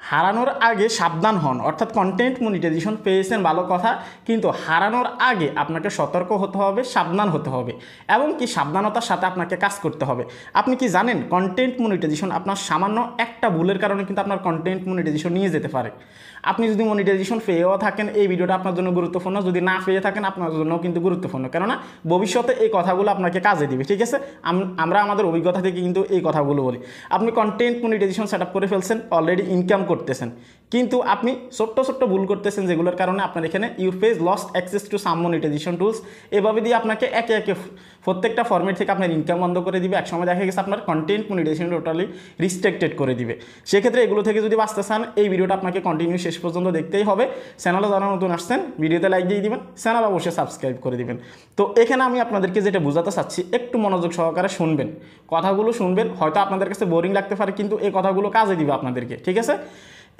হারানোর আগে সাবধান হন, অর্থাৎ কন্টেন্ট মনিটাইজেশন পেয়েছেন ভালো কথা, কিন্তু হারানোর আগে আপনাকে সতর্ক হতে হবে, সাবধান হতে হবে এবং কি সাবধানতার সাথে আপনাকে কাজ করতে হবে। আপনি কি জানেন কন্টেন্ট মনিটাইজেশন আপনার সামান্য একটা ভুলের কারণে কিন্তু আপনার কন্টেন্ট মনিটাইজেশন নিয়ে যেতে পারে। আপনি যদি মনিটাইজেশন পেয়েও থাকেন এই ভিডিওটা আপনার জন্য গুরুত্বপূর্ণ, যদি না পেয়ে থাকেন আপনার জন্যও কিন্তু গুরুত্বপূর্ণ, কেননা ভবিষ্যতে এই কথাগুলো আপনাকে কাজে দিবে। ঠিক আছে, আমরা আমাদের অভিজ্ঞতা থেকে কিন্তু এই কথাগুলো বলি। আপনি কন্টেন্ট মনিটাইজেশন সেট আপ করে ফেলছেন, অলরেডি ইনকাম করতেছেন, কিন্তু আপনি ছোট্ট ছোট্ট ভুল করতেছেন যেগুলোর কারণে আপনার এখানে your page lost access to some monetization tools এভাবে দিয়ে আপনাকে একে একে প্রত্যেকটা ফর্মেট থেকে আপনার ইনকাম বন্ধ করে দিবে। একসময় দেখা গেছে আপনার কন্টেন্ট মনিটাইজেশন টোটালি রিস্ট্রিক্টেড করে দিবে। সেক্ষেত্রে এগুলো থেকে যদি বাঁচতে চান এই ভিডিওটা আপনাকে কন্টিনিউ শেষ পর্যন্ত দেখতেই হবে। চ্যানেলে যারা নতুন আসছেন ভিডিওতে লাইক দিয়ে দিবেন, চ্যানেল অবশ্যই সাবস্ক্রাইব করে দিবেন। তো এখানে আমি আপনাদেরকে যেটা বোঝাতে চাচ্ছি একটু মনোযোগ সহকারে শুনবেন, কথাগুলো শুনবেন। হয়তো আপনাদের কাছে বোরিং লাগতে পারে কিন্তু এই কথাগুলো কাজে দিবে আপনাদেরকে। ঠিক আছে,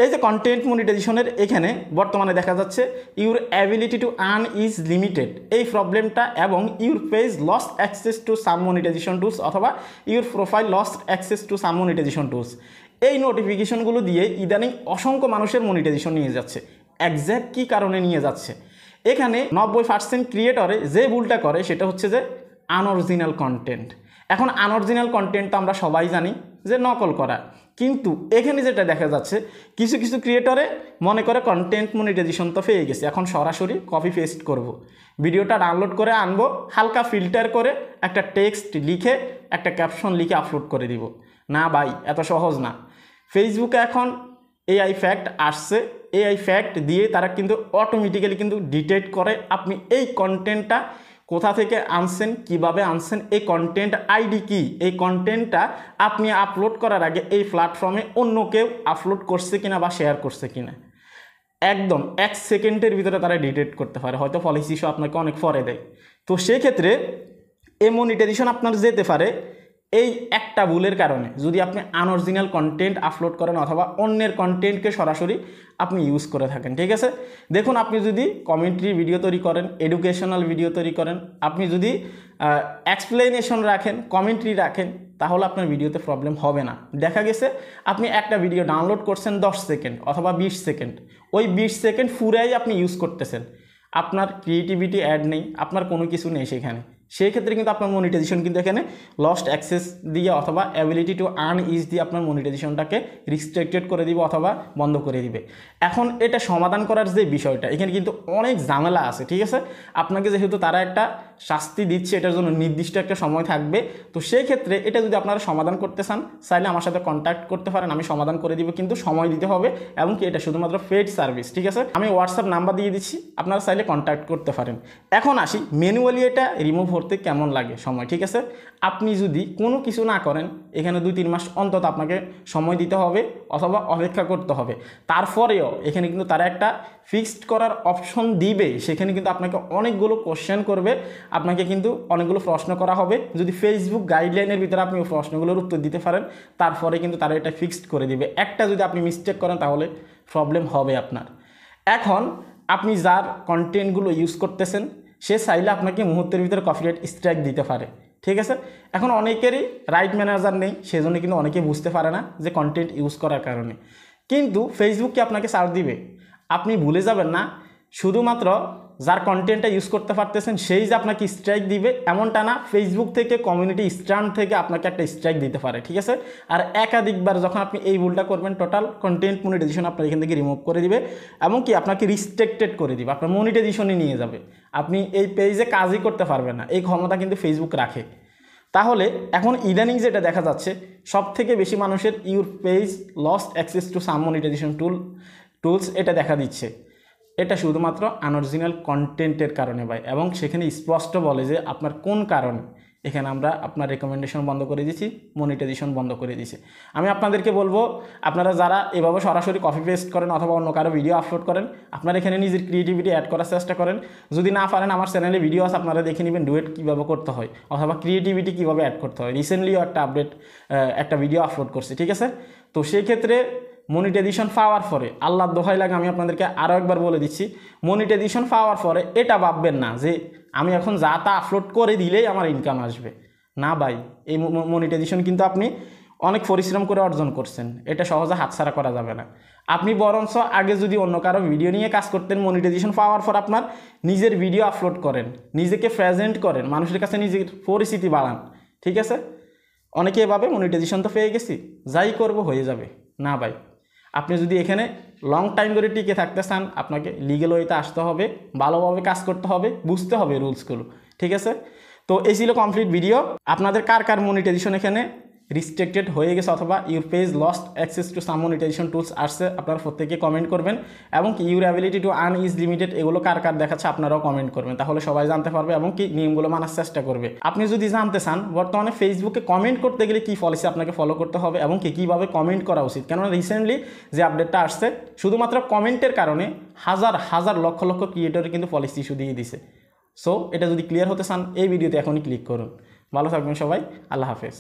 এই যে কন্টেন্ট মনিটাইজেশনের এখানে বর্তমানে দেখা যাচ্ছে your ability to earn is limited, এই প্রবলেমটা, এবং your page lost access to some monetization tools অথবা your profile lost access to some monetization tools, এই নোটিফিকেশনগুলো দিয়ে ইদানিং অসংখ্য মানুষের মনিটাইজেশন নিয়ে যাচ্ছে। এক্স্যাক্ট কী কারণে নিয়ে যাচ্ছে? এখানে 90% ক্রিয়েটরে যে ভুলটা করে সেটা হচ্ছে যে আনঅরিজিনাল কন্টেন্ট। এখন আনঅরিজিনাল কন্টেন্ট তো আমরা সবাই জানি যে নকল করা, কিন্তু এখানে যেটা দেখা যাচ্ছে কিছু কিছু ক্রিয়েটরে মনে করে কন্টেন্ট মনিটাইজেশন তো পেয়ে গেছে, এখন সরাসরি কপি পেস্ট করব, ভিডিওটা ডাউনলোড করে আনবো, হালকা ফিল্টার করে একটা টেক্সট লিখে একটা ক্যাপশন লিখে আপলোড করে দিব। না ভাই, এত সহজ না। ফেসবুকে এখন এআই ফ্যাক্ট আসছে, এআই ফ্যাক্ট দিয়ে তারা কিন্তু অটোমেটিক্যালি কিন্তু ডিটেক্ট করে আপনি এই কন্টেন্টটা কোথা থেকে আনছেন, কিভাবে আনছেন, এই কন্টেন্ট আইডি কি, এই কন্টেন্টটা আপনি আপলোড করার আগে এই প্ল্যাটফর্মে অন্য কেউ আপলোড করছে কিনা বা শেয়ার করছে কিনা, একদম 1 সেকেন্ডের ভিতরে তারা ডিটেক্ট করতে পারে, হয়তো পলিসি ইস্যু আপনাকে অনেক পরে দেয়। তো সেক্ষেত্রে এই মনিটাইজেশন আপনার যেতে পারে এই একটা ভুলের কারণে, যদি আপনি আনঅরিজিনাল কন্টেন্ট আপলোড করেন অথবা অন্যের কন্টেন্টকে সরাসরি আপনি ইউজ করে থাকেন। ঠিক আছে, দেখুন আপনি যদি কমেন্ট্রি ভিডিও তৈরি করেন, এডুকেশনাল ভিডিও তৈরি করেন, আপনি যদি এক্সপ্লেনেশন রাখেন, কমেন্ট্রি রাখেন, তাহলে আপনার ভিডিওতে প্রবলেম হবে না। দেখা গেছে আপনি একটা ভিডিও ডাউনলোড করছেন 10 সেকেন্ড অথবা 20 সেকেন্ড, ওই 20 সেকেন্ড পুরাই আপনি ইউজ করতেছেন, আপনার ক্রিয়েটিভিটি অ্যাড নেই, আপনার কোনো কিছু নেই সেখানে, সেই ক্ষেত্রে কিন্তু আপনার মনিটাইজেশন কিন্তু এখানে লস্ট অ্যাক্সেস দিয়ে অথবা অ্যাবিলিটি টু আর্ন ইজ দিয়ে আপনার মনিটাইজেশনটাকে রিস্ট্রিক্টেড করে দিবে অথবা বন্ধ করে দিবে। এখন এটা সমাধান করার যে বিষয়টা, এখানে কিন্তু অনেক ঝামেলা আছে। ঠিক আছে, আপনাকে যেহেতু তারা একটা শাস্তি দিচ্ছে, এটার জন্য নির্দিষ্ট একটা সময় থাকবে, তো সেই ক্ষেত্রে এটা যদি আপনারা সমাধান করতে চান চাইলে আমার সাথে কন্ট্যাক্ট করতে পারেন, আমি সমাধান করে দিব, কিন্তু সময় দিতে হবে এবং কি এটা শুধুমাত্র পেইড সার্ভিস। ঠিক আছে, আমি হোয়াটসঅ্যাপ নাম্বার দিয়ে দিচ্ছি, আপনারা চাইলে কন্ট্যাক্ট করতে পারেন। এখন আসি ম্যানুয়ালি এটা রিমুভ করতে কেমন লাগে সময়। ঠিক আছে, আপনি যদি কোনো কিছু না করেন এখানে 2-3 মাস অন্তত আপনাকে সময় দিতে হবে অথবা অপেক্ষা করতে হবে। তারপরেও এখানে কিন্তু তারা একটা ফিক্সড করার অপশন দিবে, সেখানে কিন্তু আপনাকে অনেকগুলো কোশ্চেন করবে, আপনাকে কিন্তু অনেকগুলো প্রশ্ন করা হবে। যদি ফেসবুক গাইডলাইনের ভিতরে আপনি ওই প্রশ্নগুলোর উত্তর দিতে পারেন তারপরে কিন্তু তারা এটা ফিক্সড করে দিবে। একটা যদি আপনি মিস্টেক করেন তাহলে প্রবলেম হবে আপনার। এখন আপনি যার কন্টেন্টগুলো ইউজ করতেছেন সে চাইলে আপনাকে মুহূর্তের ভিতরে কপিরাইট স্ট্রাইক দিতে পারে। ঠিক আছে, এখন অনেকেরই রাইট ম্যানেজার নেই, সেজন্য কিন্তু অনেকে বুঝতে পারে না যে কন্টেন্ট ইউজ করার কারণে, কিন্তু ফেসবুক কি আপনাকে ছাড় দিবে? আপনি ভুলে যাবেন না শুধুমাত্র যার কন্টেন্টটা ইউজ করতে পারতেছেন সেই যে আপনাকে স্ট্রাইক দিবে এমনটা না, ফেসবুক থেকে কমিউনিটি স্ট্যান্ড থেকে আপনাকে একটা স্ট্রাইক দিতে পারে। ঠিক আছে, আর একাধিকবার যখন আপনি এই ভুলটা করবেন টোটাল কন্টেন্ট মনিটাইজেশন আপনার এখান থেকে রিমুভ করে দিবে, এমনকি আপনাকে রিস্ট্রিক্টেড করে দিবে, আপনার মনিটাইজেশনে নিয়ে যাবে, আপনি এই পেজে কাজই করতে পারবেন না, এই ক্ষমতা কিন্তু ফেসবুক রাখে। তাহলে এখন ইদানিং যেটা দেখা যাচ্ছে সব থেকে বেশি মানুষের your page lost access to some monetization tools এটা দেখা দিচ্ছে, এটা শুধুমাত্র আনঅরিজিনাল কন্টেন্টের কারণে ভাই, এবং সেখানে স্পষ্ট বলে যে আপনার কোন কারণে। এখানে আমরা আপনার রেকমেন্ডেশন বন্ধ করে দিয়েছি, মনিটাইজেশন বন্ধ করে দিয়েছি। আমি আপনাদেরকে বলবো আপনারা যারা এভাবে সরাসরি কপি পেস্ট করেন অথবা অন্য কারো ভিডিও আপলোড করেন, আপনারা এখানে নিজের ক্রিয়েটিভিটি অ্যাড করার চেষ্টা করেন। যদি না পারেন আমার চ্যানেলে ভিডিও আছে, আপনারা দেখে নেবেন ডুয়েট কীভাবে করতে হয় অথবা ক্রিয়েটিভিটি কীভাবে অ্যাড করতে হয়। রিসেন্টলিও একটা ভিডিও আপলোড করছি। ঠিক আছে, তো সেই ক্ষেত্রে মনিটাইজেশন পাওয়ার পরে আল্লাহর দোহাই লাগে আমি আপনাদেরকে আরও একবার বলে দিচ্ছি, মনিটাইজেশন পাওয়ার পরে এটা ভাববেন না যে আমি এখন যা তা আপলোড করে দিলেই আমার ইনকাম আসবে। না ভাই, এই মনিটাইজেশন কিন্তু আপনি অনেক পরিশ্রম করে অর্জন করছেন, এটা সহজে হাতছাড়া করা যাবে না। আপনি বরঞ্চ আগে যদি অন্য কারো ভিডিও নিয়ে কাজ করতেন, মনিটাইজেশন পাওয়ার পর আপনার নিজের ভিডিও আপলোড করেন, নিজেকে প্রেজেন্ট করেন, মানুষের কাছে নিজের পরিচিতি বাড়ান, ঠিক আছে? অনেকে এভাবে মনিটাইজেশন তো পেয়ে গেছি, যাই করব হয়ে যাবে না ভাই। আপনি যদি এখানে লং টাইম ধরে টিকে থাকতে চান, আপনাকে লিগ্যাল ওয়েতে আসতে হবে, ভালোভাবে কাজ করতে হবে, বুঝতে হবে রুলসগুলো, ঠিক আছে? তো এই ছিল কমপ্লিট ভিডিও। আপনাদের কার কার মনিটাইজেশন এখানে রিস্ট্রিক্টেড হয়ে গেছে অথবা your page lost access to some monetization tools আসছে, আপনারা প্রত্যেকে কমেন্ট করবেন। এবং কি your ability to earn is limited, এগুলো কার কার দেখাচ্ছে আপনারাও কমেন্ট করবেন, তাহলে সবাই জানতে পারবে এবং কি নিয়মগুলো মানার চেষ্টা করবে। আপনি যদি জানতে চান বর্তমানে ফেসবুকে কমেন্ট করতে গেলে কী পলিসি আপনাকে ফলো করতে হবে এবং কি কীভাবে কমেন্ট করা উচিত, কেননা রিসেন্টলি যে আপডেটটা আসছে শুধুমাত্র কমেন্টের কারণে হাজার হাজার লক্ষ লক্ষ ক্রিয়েটর কিন্তু পলিসি ইস্যু দিয়ে দিছে। সো এটা যদি ক্লিয়ার হতে চান এই ভিডিওতে এখনই ক্লিক করুন। ভালো থাকবেন সবাই, আল্লাহ হাফেজ।